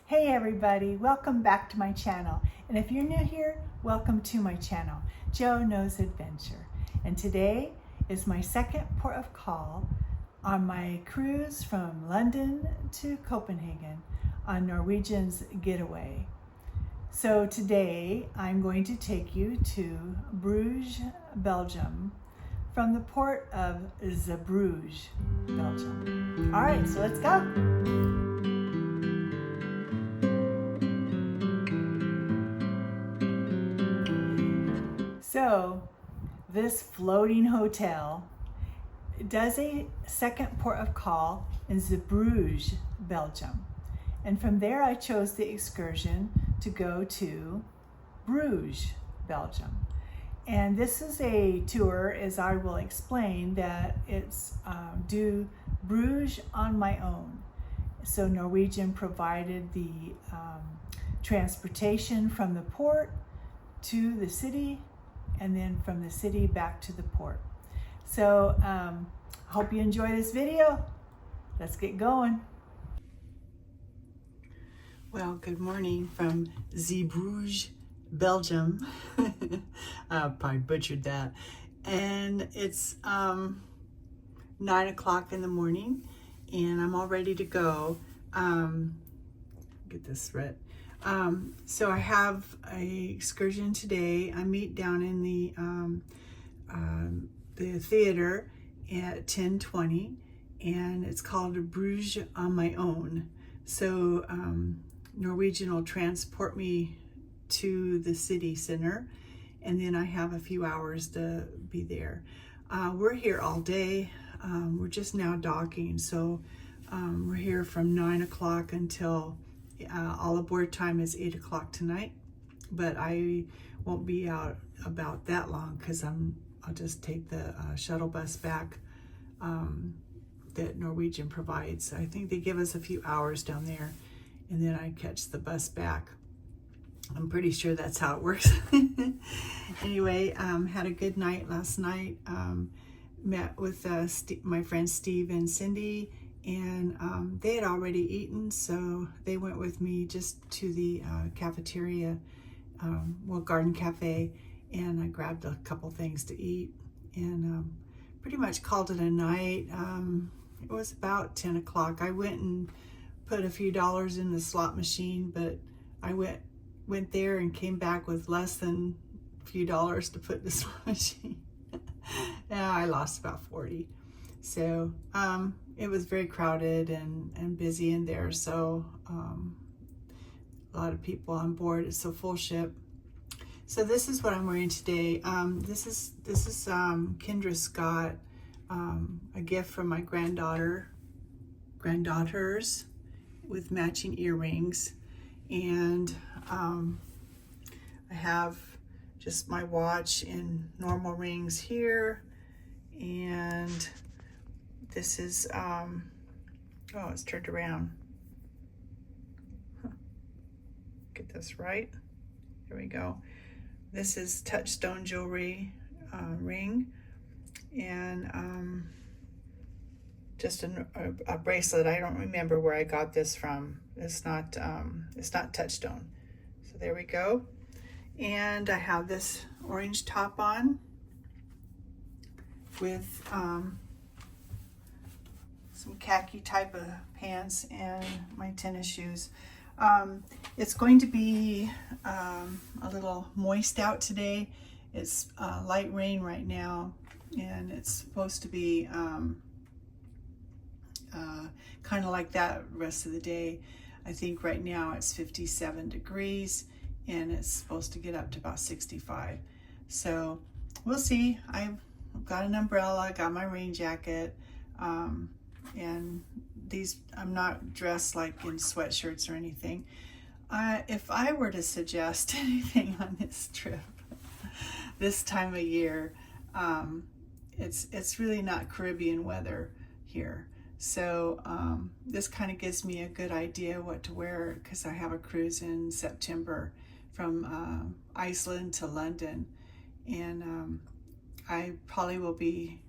Hey everybody, welcome back to my channel. And if you're new here, welcome to my channel, Joe Knows Adventure. And today is my second port of call on my cruise from London to Copenhagen on Norwegian's Getaway. So today I'm going to take you to Brugge, Belgium, from the port of Zeebrugge, Belgium. All right, so let's go. So this floating hotel does a second port of call in Zeebrugge, Belgium. And from there I chose the excursion to go to Brugge, Belgium. And this is a tour, as I will explain, that it's do Brugge on my own. So Norwegian provided the transportation from the port to the city, and then from the city back to the port. So hope you enjoy this video. Let's get going. Well, good morning from Zeebrugge, Belgium. I probably butchered that. And it's 9 o'clock in the morning, and I'm all ready to go. Get this right. So I have a excursion today. I meet down in the theater at 10:20, and it's called Brugge on my own. So Norwegian will transport me to the city center, and then I have a few hours to be there. We're here all day. We're just now docking, so we're here from 9 o'clock until all aboard time is 8 o'clock tonight, but I won't be out about that long because I'll just take the shuttle bus back that Norwegian provides. I think they give us a few hours down there, and then I catch the bus back. I'm pretty sure that's how it works. Anyway, had a good night last night. Met with my friends Steve and Cindy, and they had already eaten, so they went with me just to the cafeteria, garden cafe, and I grabbed a couple things to eat, and pretty much called it a night. It was about 10 o'clock. I went and put a few dollars in the slot machine, but I went there and came back with less than a few dollars to put in the slot machine. Yeah, I lost about 40. So it was very crowded and busy in there, so a lot of people on board. It's a full ship. So this is what I'm wearing today. This is Kendra Scott, a gift from my granddaughters with matching earrings, and I have just my watch in normal rings here, and this is, oh, it's turned around. Get this right. There we go. This is Touchstone Jewelry ring, and just a bracelet. I don't remember where I got this from. It's not Touchstone. So there we go. And I have this orange top on with some khaki type of pants and my tennis shoes. It's going to be a little moist out today. It's light rain right now, and it's supposed to be kind of like that the rest of the day. I think right now it's 57 degrees, and it's supposed to get up to about 65. So we'll see. I've got an umbrella, got my rain jacket, and these, I'm not dressed like in sweatshirts or anything. If I were to suggest anything on this trip, this time of year, it's really not Caribbean weather here. So this kind of gives me a good idea what to wear, because I have a cruise in September from Iceland to London, and I probably will be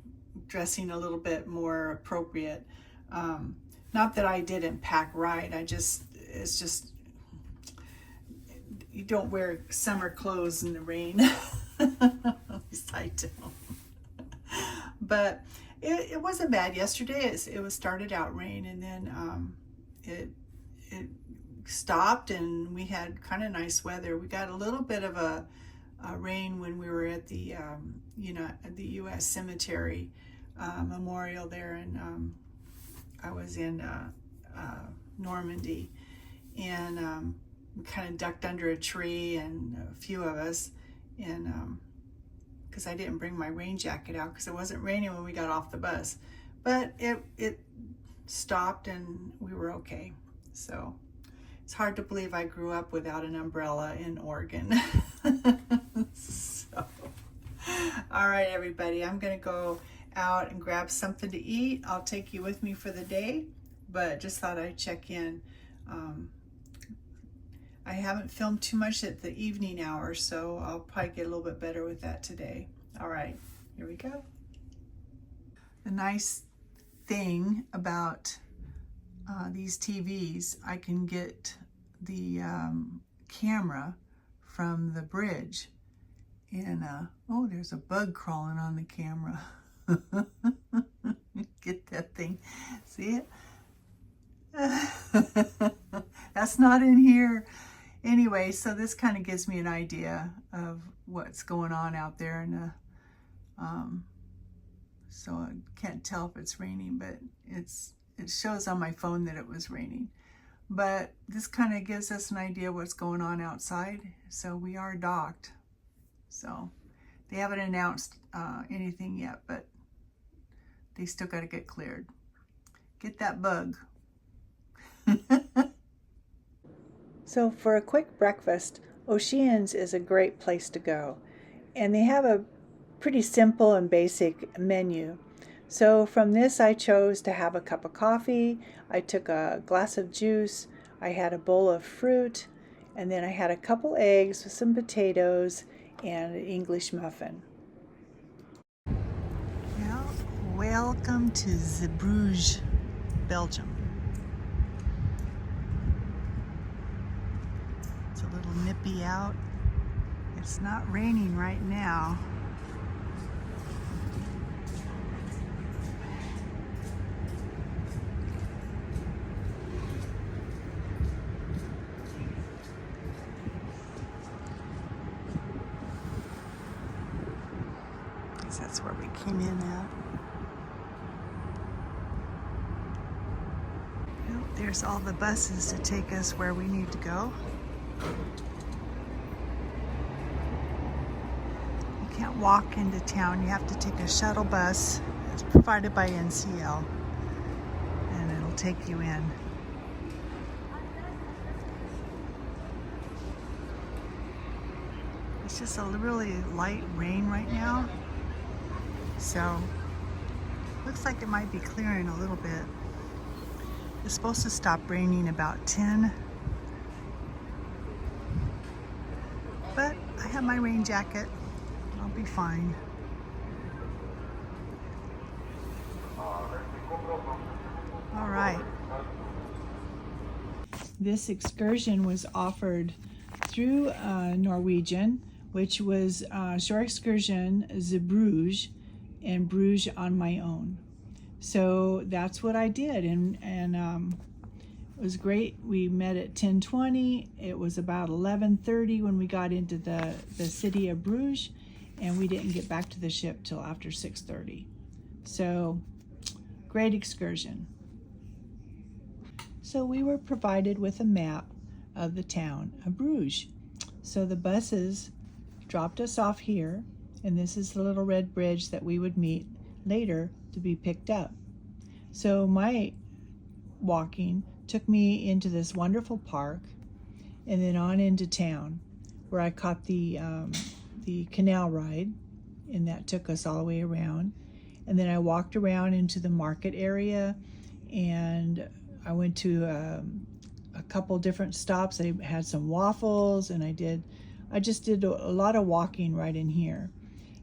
dressing a little bit more appropriate. Not that I didn't pack right, it's just you don't wear summer clothes in the rain. At least I don't. But it wasn't bad yesterday. It was started out rain, and then it stopped, and we had kind of nice weather. We got a little bit of a rain when we were at the at the U.S. Cemetery memorial there, and I was in Normandy, and we kind of ducked under a tree, and a few of us, and because I didn't bring my rain jacket out because it wasn't raining when we got off the bus, but it stopped and we were okay. So it's hard to believe I grew up without an umbrella in Oregon. So, all right, everybody, I'm gonna go out and grab something to eat. I'll take you with me for the day, but just thought I'd check in. I haven't filmed too much at the evening hour, so I'll probably get a little bit better with that today. All right, here we go. The nice thing about these TVs, I can get the camera from the bridge, and oh, there's a bug crawling on the camera. Get that thing, see it? That's not in here. Anyway, so this kind of gives me an idea of what's going on out there, and so I can't tell if it's raining, but it shows on my phone that it was raining. But this kind of gives us an idea what's going on outside. So we are docked. So they haven't announced anything yet, but they still got to get cleared. Get that bug. So for a quick breakfast, O'Shea's is a great place to go. And they have a pretty simple and basic menu. So from this, I chose to have a cup of coffee. I took a glass of juice. I had a bowl of fruit. And then I had a couple eggs with some potatoes and an English muffin. Well, welcome to the Brugge, Belgium. It's a little nippy out. It's not raining right now. That's where we came in at. Well, there's all the buses to take us where we need to go. You can't walk into town. You have to take a shuttle bus. It's provided by NCL, and it'll take you in. It's just a really light rain right now. So, looks like it might be clearing a little bit. It's supposed to stop raining about 10. But I have my rain jacket. I'll be fine. All right. This excursion was offered through Norwegian, which was shore excursion the Brugge, and Brugge on my own. So that's what I did, and it was great. We met at 10:20. It was about 11:30 when we got into the city of Brugge, and we didn't get back to the ship till after 6:30. So great excursion. So we were provided with a map of the town of Brugge. So the buses dropped us off here, and this is the little red bridge that we would meet later to be picked up. So my walking took me into this wonderful park, and then on into town, where I caught the canal ride, and that took us all the way around. And then I walked around into the market area, and I went to a couple different stops. I had some waffles, and I just did a lot of walking right in here.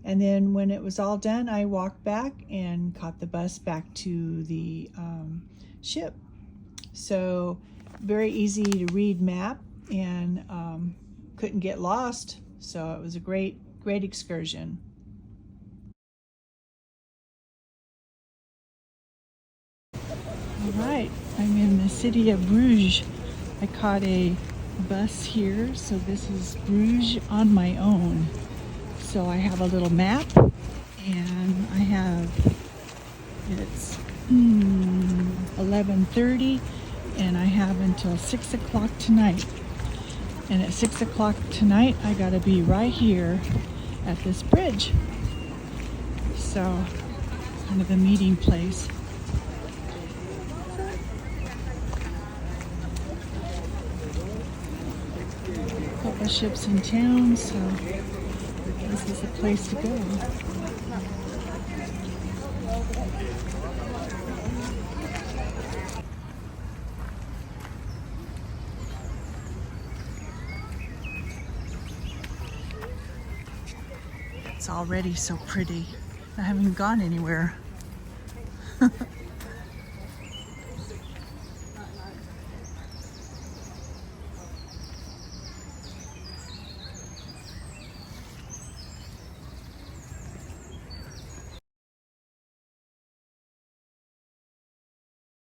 And then when it was all done, I walked back and caught the bus back to the ship. So very easy to read map, and couldn't get lost, so it was a great excursion. All right, I'm in the city of Brugge. I caught a bus here, so this is Brugge on my own. So I have a little map, and I have, it's 11:30, and I have until 6 o'clock tonight. And at 6 o'clock tonight, I gotta be right here at this bridge. So, it's kind of a meeting place. A couple ships in town, so this is a place to go. It's already so pretty. I haven't gone anywhere.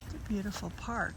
It's a beautiful park.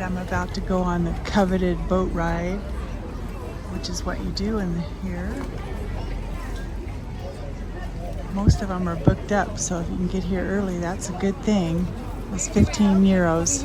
I'm about to go on the coveted boat ride, which is what you do in here. Most of them are booked up, so if you can get here early, that's a good thing. It's 15 euros.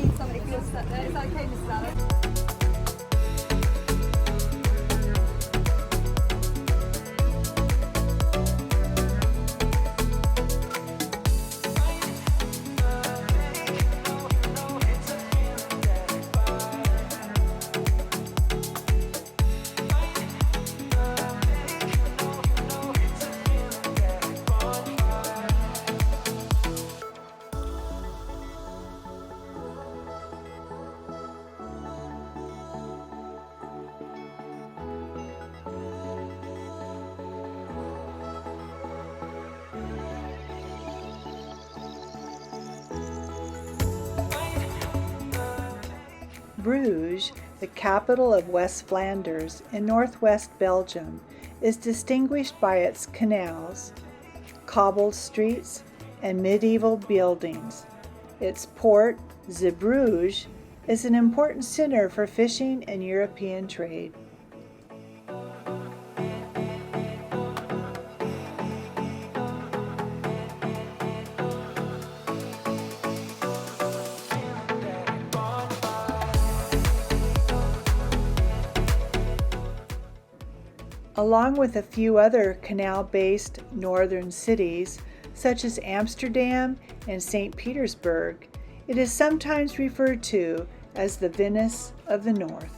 Brugge, the capital of West Flanders in northwest Belgium, is distinguished by its canals, cobbled streets, and medieval buildings. Its port, Zeebrugge, is an important center for fishing and European trade. Along with a few other canal-based northern cities, such as Amsterdam and St. Petersburg, it is sometimes referred to as the Venice of the North.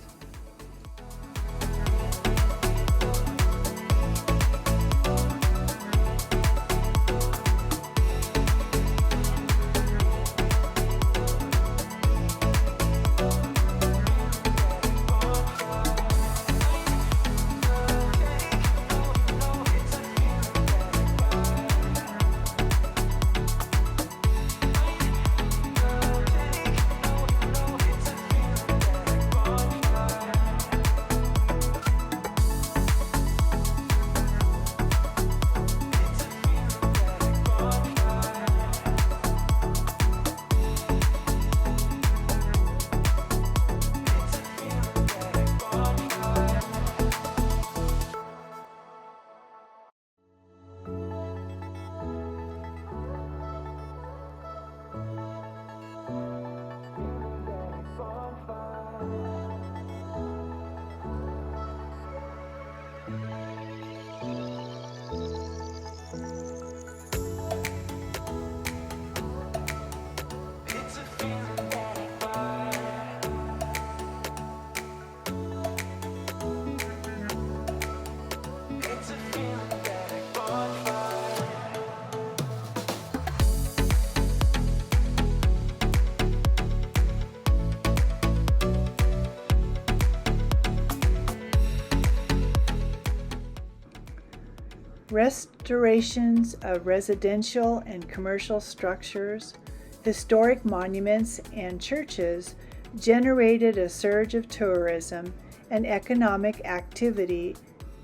Restorations of residential and commercial structures, historic monuments, and churches generated a surge of tourism and economic activity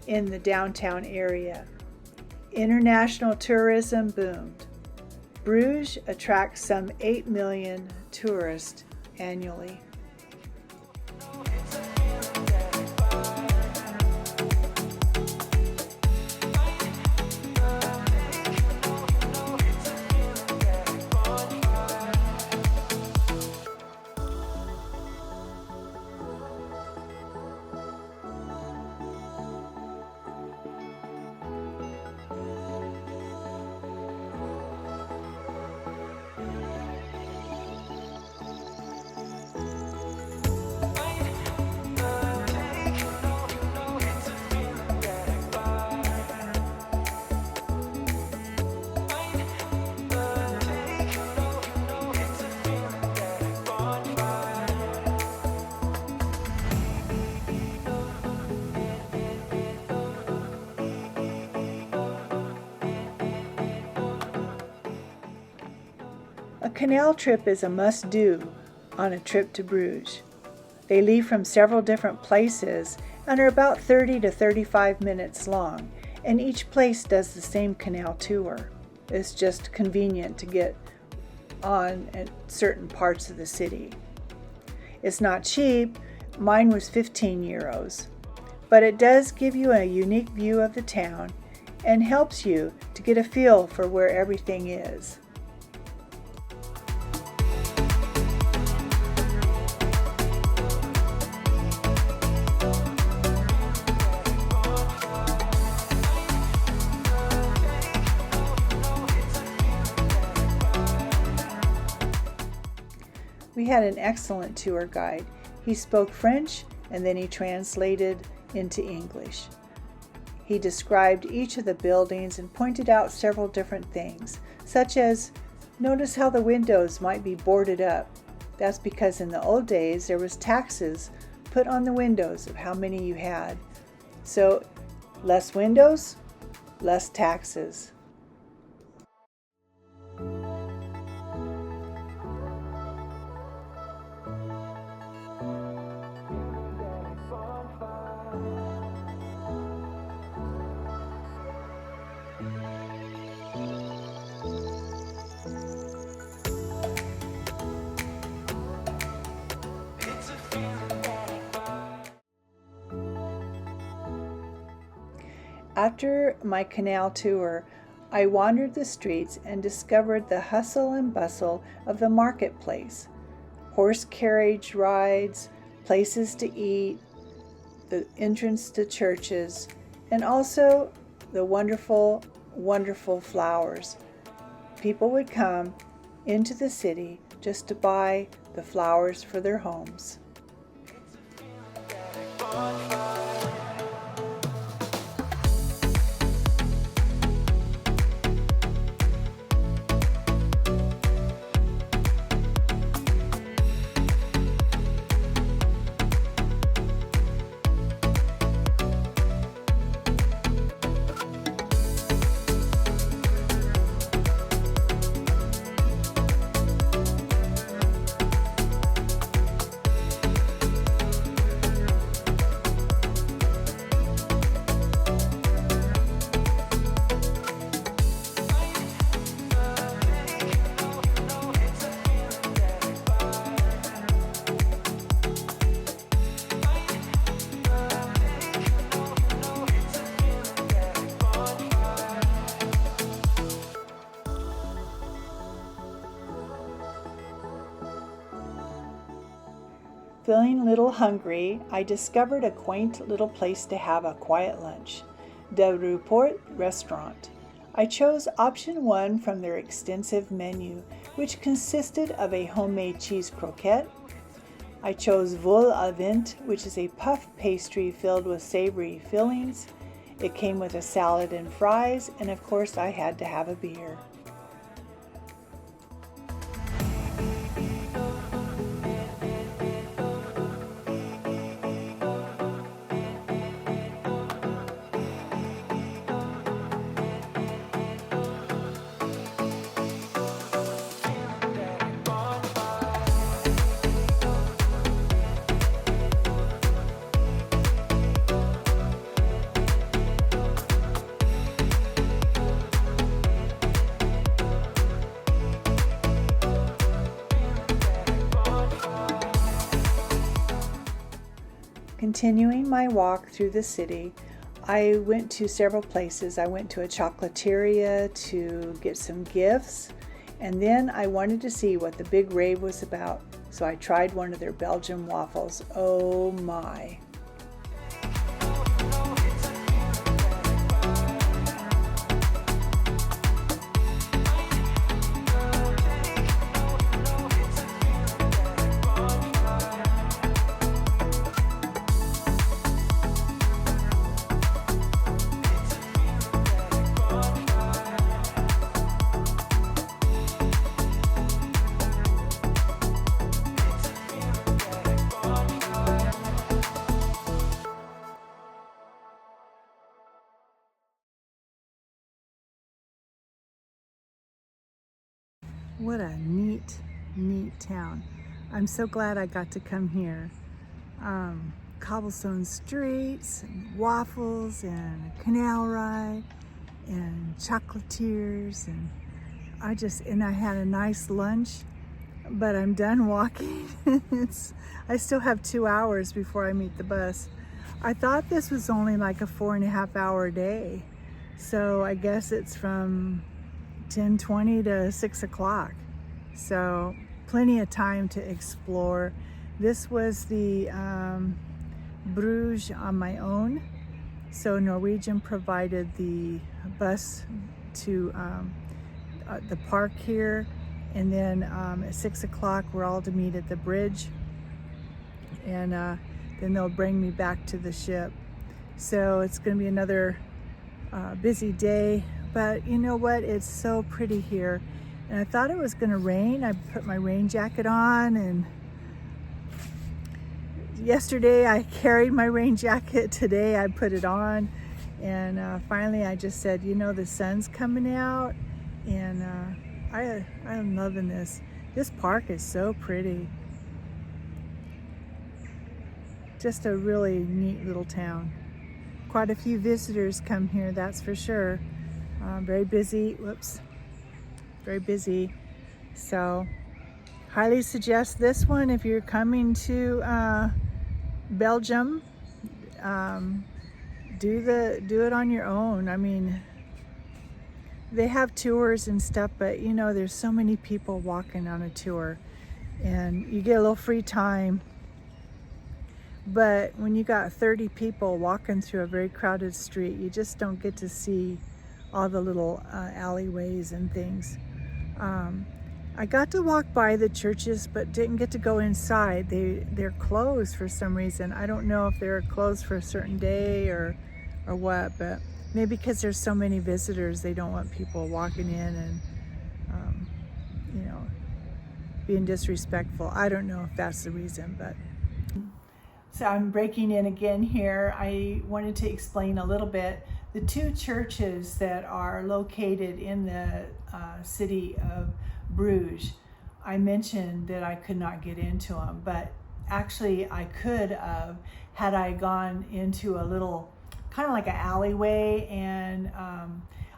in the downtown area. International tourism boomed. Bruges attracts some 8 million tourists annually. A canal trip is a must-do on a trip to Bruges. They leave from several different places and are about 30 to 35 minutes long, and each place does the same canal tour. It's just convenient to get on at certain parts of the city. It's not cheap. Mine was 15 euros, but it does give you a unique view of the town and helps you to get a feel for where everything is. We had an excellent tour guide. He spoke French and then he translated into English. He described each of the buildings and pointed out several different things, such as, notice how the windows might be boarded up. That's because in the old days there was taxes put on the windows of how many you had. So, less windows, less taxes. After my canal tour, I wandered the streets and discovered the hustle and bustle of the marketplace. Horse carriage rides, places to eat, the entrance to churches, and also the wonderful, wonderful flowers. people would come into the city just to buy the flowers for their homes. Feeling a little hungry, I discovered a quaint little place to have a quiet lunch, the Ruport restaurant. I chose option 1 from their extensive menu, which consisted of a homemade cheese croquette. I chose vol au vent, which is a puff pastry filled with savory fillings. It came with a salad and fries, and of course I had to have a beer. Continuing my walk through the city, I went to several places. I went to a chocolateria to get some gifts, and then I wanted to see what the big rave was about, so I tried one of their Belgian waffles. Oh my! What a neat town. I'm so glad I got to come here. Cobblestone streets, and waffles, and canal ride, and chocolatiers, and I had a nice lunch, but I'm done walking. I still have 2 hours before I meet the bus. I thought this was only like a 4.5 hour day, so I guess it's from 10:20 to 6 o'clock. So plenty of time to explore. This was the Brugge on my own. So Norwegian provided the bus to the park here, and then at 6 o'clock we're all to meet at the bridge, and then they'll bring me back to the ship. So it's going to be another busy day. But you know what? It's so pretty here. And I thought it was going to rain. I put my rain jacket on, and yesterday I carried my rain jacket. Today I put it on, and finally I just said, you know, the sun's coming out, and I'm loving this. This park is so pretty. Just a really neat little town. Quite a few visitors come here, that's for sure. Very busy, very busy. So highly suggest this one if you're coming to Belgium. Do it on your own. I mean, they have tours and stuff, but you know, there's so many people walking on a tour, and you get a little free time. But when you got 30 people walking through a very crowded street, you just don't get to see all the little alleyways and things. I got to walk by the churches, but didn't get to go inside. They're closed for some reason. I don't know if they're closed for a certain day or what, but maybe because there's so many visitors, they don't want people walking in and, you know, being disrespectful. I don't know if that's the reason, but. So I'm breaking in again here. I wanted to explain a little bit the two churches that are located in the city of Brugge. I mentioned that I could not get into them, but actually I could have had I gone into a little kind of like an alleyway, and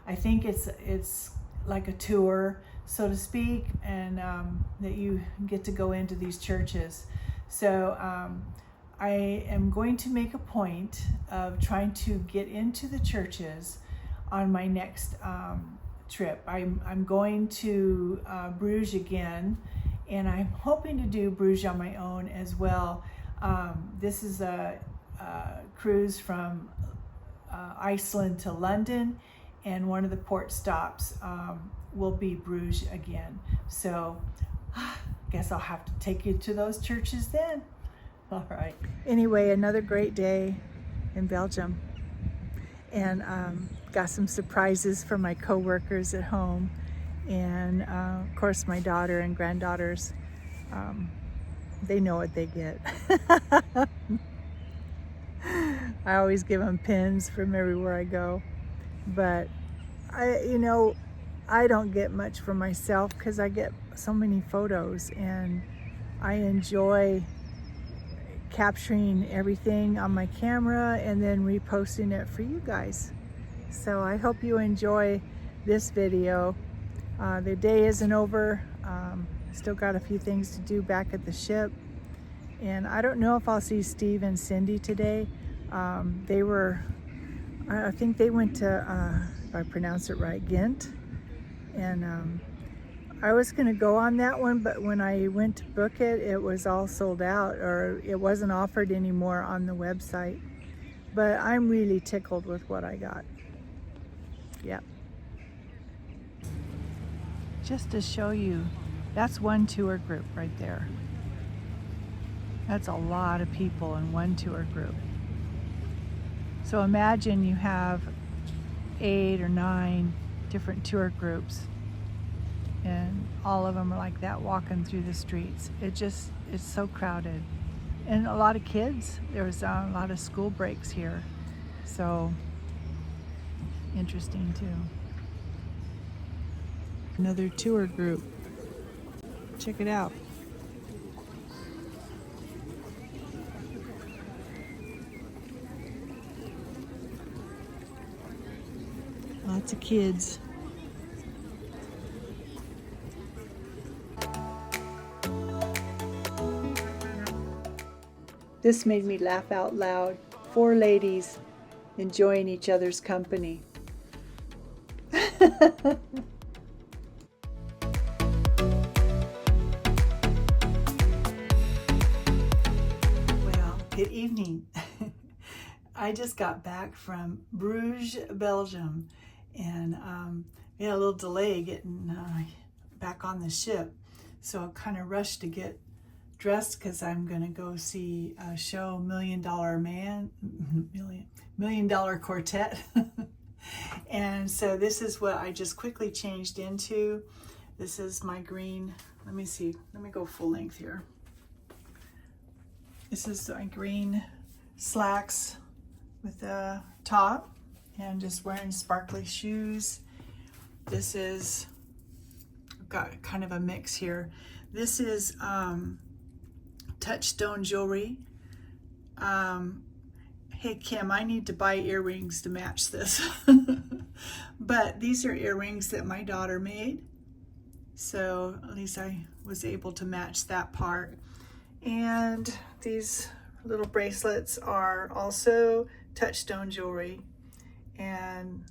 I think it's like a tour, so to speak, and that you get to go into these churches. So I am going to make a point of trying to get into the churches on my next trip. I'm going to Brugge again, and I'm hoping to do Brugge on my own as well. This is a cruise from Iceland to London, and one of the port stops will be Brugge again. So I guess I'll have to take you to those churches then. All right. Anyway, another great day in Belgium, and got some surprises for my co-workers at home, and of course my daughter and granddaughters, they know what they get. I always give them pins from everywhere I go, but I don't get much for myself because I get so many photos, and I enjoy capturing everything on my camera and then reposting it for you guys. So I hope you enjoy this video. The day isn't over. Still got a few things to do back at the ship, and I don't know if I'll see Steve and Cindy today. I think they went to, if I pronounce it right, Ghent, and I was going to go on that one, but when I went to book it, it was all sold out, or it wasn't offered anymore on the website. But I'm really tickled with what I got. Yep. Just to show you, that's one tour group right there. That's a lot of people in one tour group. So imagine you have 8 or 9 different tour groups, and all of them are like that walking through the streets. It's so crowded, and a lot of kids. There's a lot of school breaks here, so interesting too. Another tour group. Check it out. Lots of kids. This made me laugh out loud. 4 ladies enjoying each other's company. Well, good evening. I just got back from Brugge, Belgium, and we had a little delay getting back on the ship, so I kind of rushed to get dressed because I'm going to go see a show, Million Dollar Quartet. And so this is what I just quickly changed into. This is my green, let me see, let me go full length here. This is my green slacks with a top, and just wearing sparkly shoes. This is, got kind of a mix here. This is Touchstone Jewelry. Hey Kim, I need to buy earrings to match this. But these are earrings that my daughter made, so at least I was able to match that part. And these little bracelets are also Touchstone Jewelry, and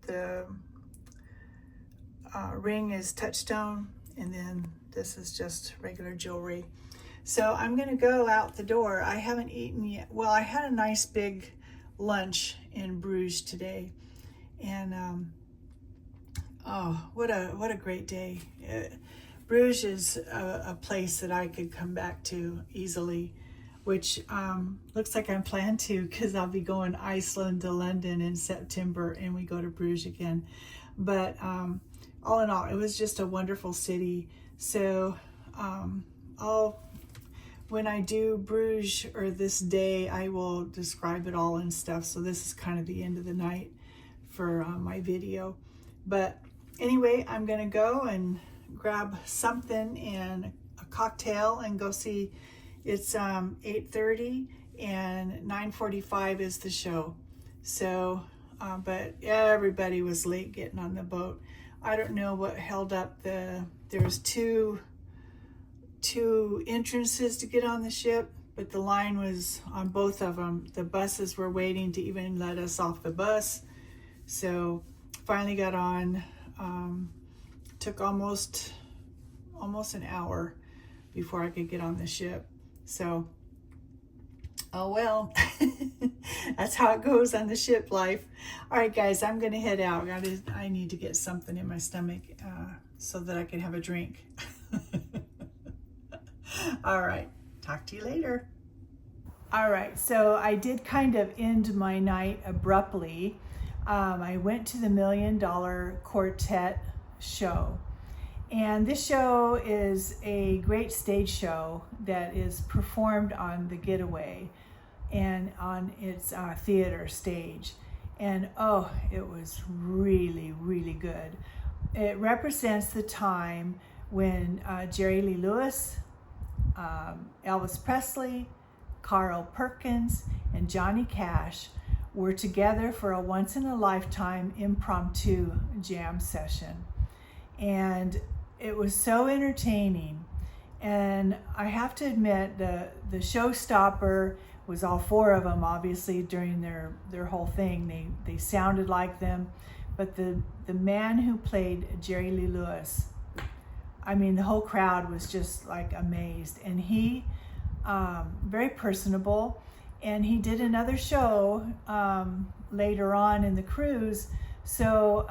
the ring is Touchstone, and then this is just regular jewelry. So I'm gonna go out the door. I haven't eaten yet. Well, I had a nice big lunch in Brugge today, and Oh, what a great day. Bruges is a place that I could come back to easily, which looks like I'm planned to, because I'll be going Iceland to London in September, and we go to Bruges again. But all in all, it was just a wonderful city. So when I do Bruges, or this day, I will describe it all and stuff. So this is kind of the end of the night for my video. But anyway, I'm gonna go and grab something and a cocktail and go see. It's 8:30 and 9:45 is the show. So, but everybody was late getting on the boat. I don't know what held up there was two entrances to get on the ship, but the line was on both of them. The buses were waiting to even let us off the bus. So finally got on. Took almost an hour before I could get on the ship. So, oh well, that's how it goes on the ship life. All right, guys, I'm gonna head out. I need to get something in my stomach so that I can have a drink. All right, talk to you later. All right, so I did kind of end my night abruptly. I went to the $1 Million Quartet show. And this show is a great stage show that is performed on the Getaway and on its theater stage. And oh, it was really, really good. It represents the time when Jerry Lee Lewis, Elvis Presley, Carl Perkins, and Johnny Cash were together for a once-in-a-lifetime impromptu jam session. And it was so entertaining. And I have to admit, the showstopper was all four of them, obviously, during their whole thing. They sounded like them. But the man who played Jerry Lee Lewis, I mean, the whole crowd was just like amazed. And he, very personable. And he did another show later on in the cruise. So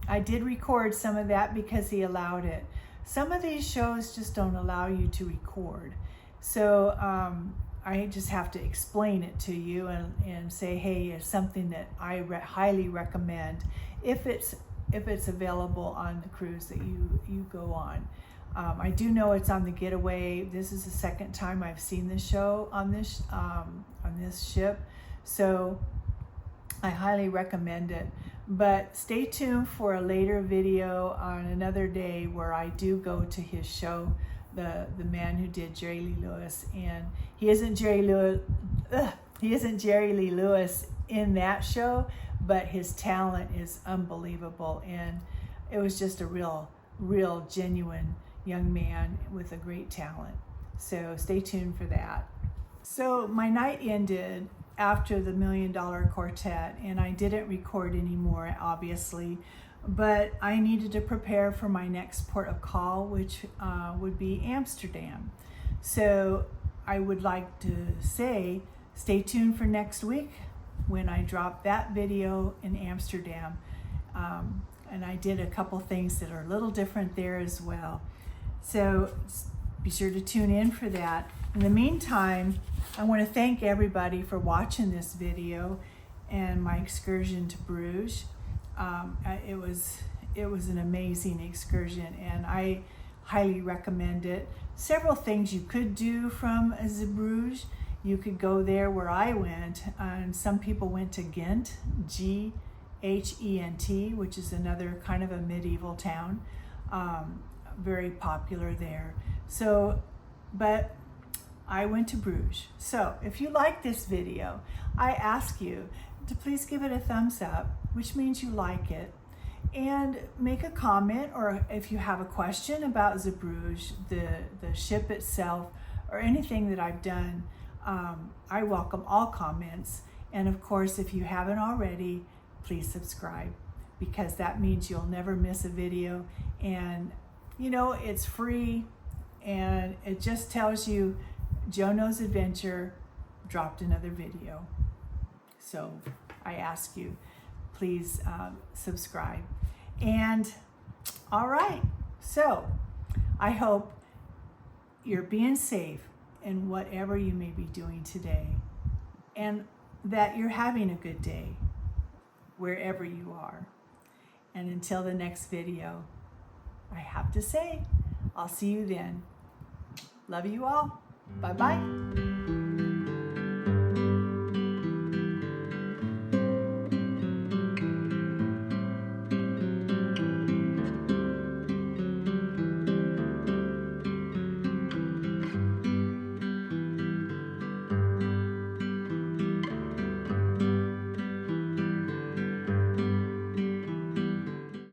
I did record some of that because he allowed it. Some of these shows just don't allow you to record. So I just have to explain it to you and say, hey, it's something that I highly recommend if it's available on the cruise that you go on. I do know it's on the Getaway. This is the second time I've seen the show on this ship, so I highly recommend it. But stay tuned for a later video on another day where I do go to his show, the man who did Jerry Lee Lewis, and he isn't Jerry Lee Lewis in that show, but his talent is unbelievable, and it was just a real genuine young man with a great talent. So stay tuned for that. So my night ended after the $1 Million Quartet, and I didn't record anymore, obviously, but I needed to prepare for my next port of call, which would be Amsterdam. So I would like to say, stay tuned for next week when I drop that video in Amsterdam. And I did a couple things that are a little different there as well. So be sure to tune in for that. In the meantime, I want to thank everybody for watching this video and my excursion to Bruges. It was an amazing excursion, and I highly recommend it. Several things you could do from Bruges. You could go there where I went, and some people went to Ghent, G-H-E-N-T, which is another kind of a medieval town. Very popular there. So, but I went to Bruges. So if you like this video, I ask you to please give it a thumbs up, which means you like it, and make a comment, or if you have a question about Bruges, the ship itself, or anything that I've done, I welcome all comments. And of course, if you haven't already, please subscribe, because that means you'll never miss a video. And you know, it's free, and it just tells you Jono's Adventure dropped another video. So I ask you, please subscribe. And all right, so I hope you're being safe in whatever you may be doing today, and that you're having a good day wherever you are. And until the next video, I have to say, I'll see you then. Love you all. Bye-bye.